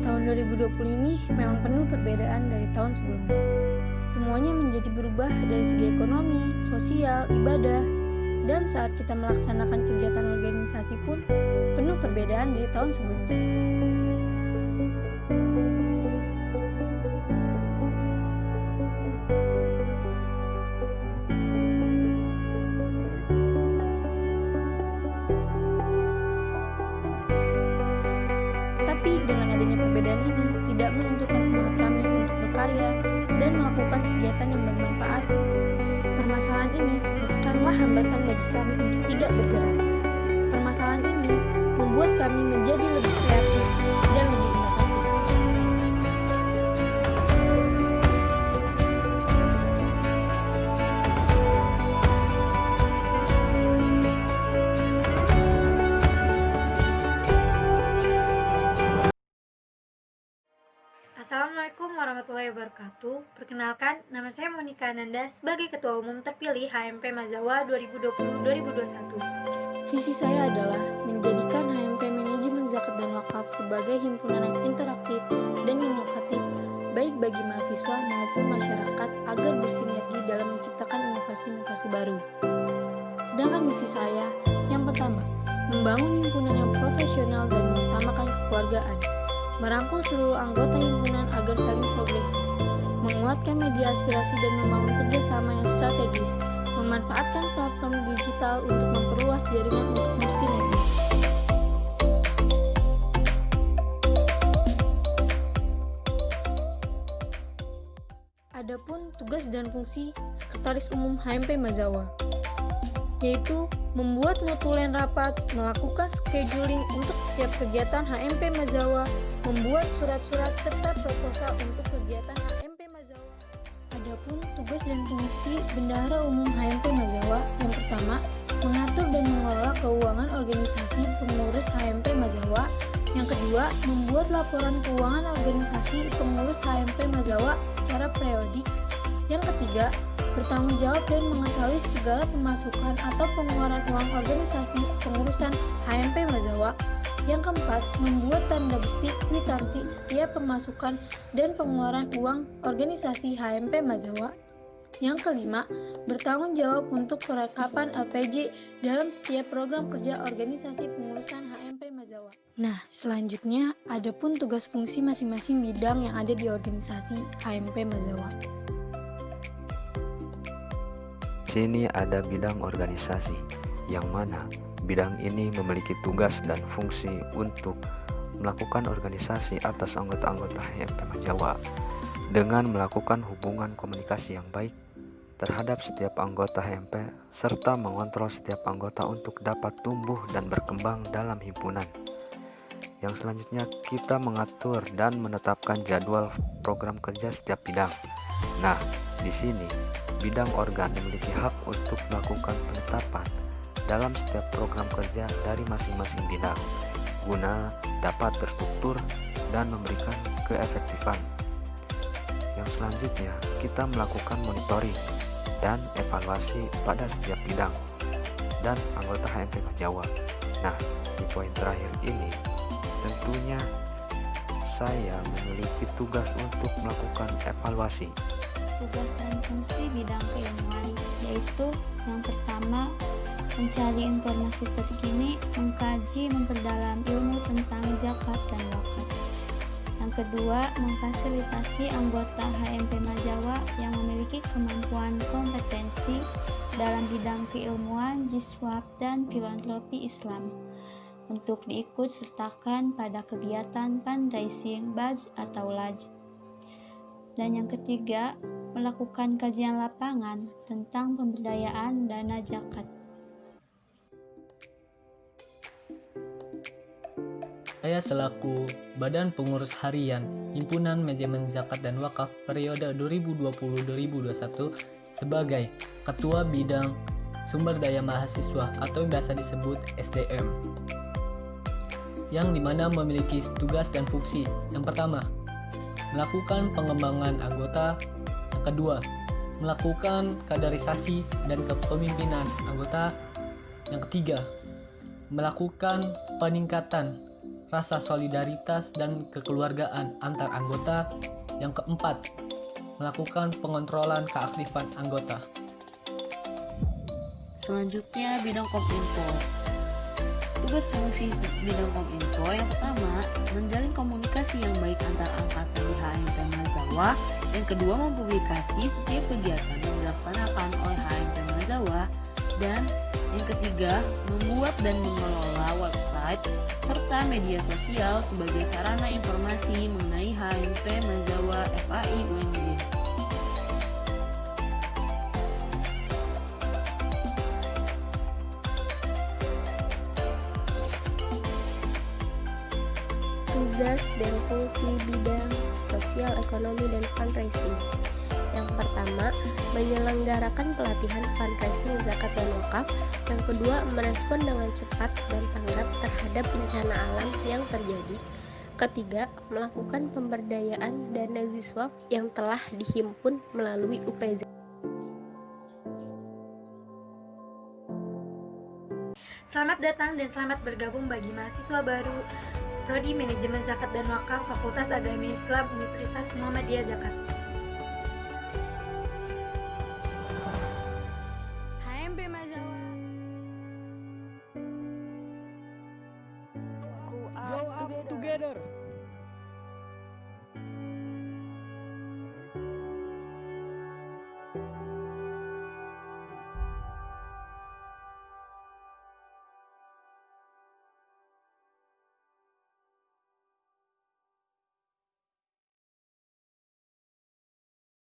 Tahun 2020 ini memang penuh perbedaan dari tahun sebelumnya. Semuanya menjadi berubah dari segi ekonomi, sosial, ibadah, dan saat kita melaksanakan kegiatan organisasi pun penuh perbedaan dari tahun sebelumnya. Tapi dengan adanya perbedaan ini tidak melunturkan semangat kami untuk berkarya dan melakukan kegiatan yang bermanfaat. Permasalahan ini bukanlah hambatan bagi kami untuk tidak bergerak. Permasalahan ini membuat kami menjadi lebih kreatif dan lebih inovatif. Assalamualaikum warahmatullahi wabarakatuh. Perkenalkan, nama saya Monika Ananda sebagai Ketua Umum terpilih HMP Mazawa 2020-2021. Visi saya adalah menjadikan HMP Manajemen Zakat dan Wakaf sebagai himpunan yang interaktif dan inovatif baik bagi mahasiswa maupun masyarakat agar bersinergi dalam menciptakan inovasi-inovasi baru. Sedangkan misi saya, yang pertama, membangun himpunan yang profesional dan mengutamakan kekeluargaan, merangkul seluruh anggota himpunan agar saling progres, menguatkan media aspirasi dan membangun kerjasama yang strategis, memanfaatkan platform digital untuk memperluas jaringan untuk bersinergi. Adapun tugas dan fungsi Sekretaris Umum HMP Mazawa, yaitu membuat notulen rapat, melakukan scheduling untuk setiap kegiatan HMP Mazawa, membuat surat-surat serta proposal untuk kegiatan HMP Mazawa. Adapun tugas dan fungsi Bendahara Umum HMP Mazawa, yang pertama, mengatur dan mengelola keuangan organisasi pengurus HMP Mazawa. Yang kedua, membuat laporan keuangan organisasi pengurus HMP Mazawa secara periodik. Yang ketiga, bertanggung jawab dan mengetahui segala pemasukan atau pengeluaran uang organisasi pengurusan HMP Mazawa. Yang keempat, membuat tanda bukti kwitansi setiap pemasukan dan pengeluaran uang organisasi HMP Mazawa. Yang kelima, bertanggung jawab untuk perlengkapan LPJ dalam setiap program kerja organisasi pengurusan HMP Mazawa. Nah, selanjutnya adapun tugas fungsi masing-masing bidang yang ada di organisasi HMP Mazawa. Sini ada bidang organisasi, yang mana bidang ini memiliki tugas dan fungsi untuk melakukan organisasi atas anggota-anggota HMP Mazawa dengan melakukan hubungan komunikasi yang baik terhadap setiap anggota HMP serta mengontrol setiap anggota untuk dapat tumbuh dan berkembang dalam himpunan. Yang selanjutnya kita mengatur dan menetapkan jadwal program kerja setiap bidang. Nah, di sini bidang organ memiliki hak untuk melakukan penetapan dalam setiap program kerja dari masing-masing bidang guna dapat terstruktur dan memberikan keefektifan. Yang selanjutnya kita melakukan monitoring dan evaluasi pada setiap bidang dan anggota HMP Mazawa. Nah, di poin terakhir ini tentunya saya memiliki tugas untuk melakukan evaluasi. Tugas dan fungsi bidang keilmuan, yaitu yang pertama, mencari informasi terkini, mengkaji, memperdalam ilmu tentang zakat dan wakaf. Yang kedua, memfasilitasi anggota HMP Mazawa yang memiliki kemampuan kompetensi dalam bidang keilmuan, jiswab, dan filantropi Islam untuk diikut sertakan pada kegiatan fundraising, badge atau laj. Dan yang ketiga, melakukan kajian lapangan tentang pemberdayaan dana zakat. Saya selaku Badan Pengurus Harian Himpunan Manajemen Zakat dan Wakaf periode 2020-2021 sebagai Ketua Bidang Sumber Daya Mahasiswa atau biasa disebut SDM, yang dimana memiliki tugas dan fungsi. Yang pertama, melakukan pengembangan anggota. Yang kedua, melakukan kaderisasi dan kepemimpinan anggota. Yang ketiga, melakukan peningkatan rasa solidaritas dan kekeluargaan antar anggota. Yang keempat, melakukan pengontrolan keaktifan anggota. Selanjutnya, bidang Kominfo. Tugas fungsi bidang Kominfo yang pertama, menjalin komunikasi yang baik antar angkatan di HMP Mazawa. Yang kedua, mempublikasi setiap kegiatan yang dilaksanakan oleh HMP Mazawa. Dan yang ketiga, membuat dan mengelola website serta media sosial sebagai sarana informasi mengenai HMP Mazawa FAI UNJ. Tugas dan fungsi bidang sosial ekonomi dan fundraising. Yang pertama, menyelenggarakan pelatihan fundraising zakat dan wakaf. Yang kedua, merespon dengan cepat dan tanggap terhadap bencana alam yang terjadi. Ketiga, melakukan pemberdayaan dana ziswaf yang telah dihimpun melalui UPZ. Selamat datang dan selamat bergabung bagi mahasiswa baru Prodi Manajemen Zakat dan Wakaf Fakultas Agama Islam Universitas Muhammadiyah Jakarta.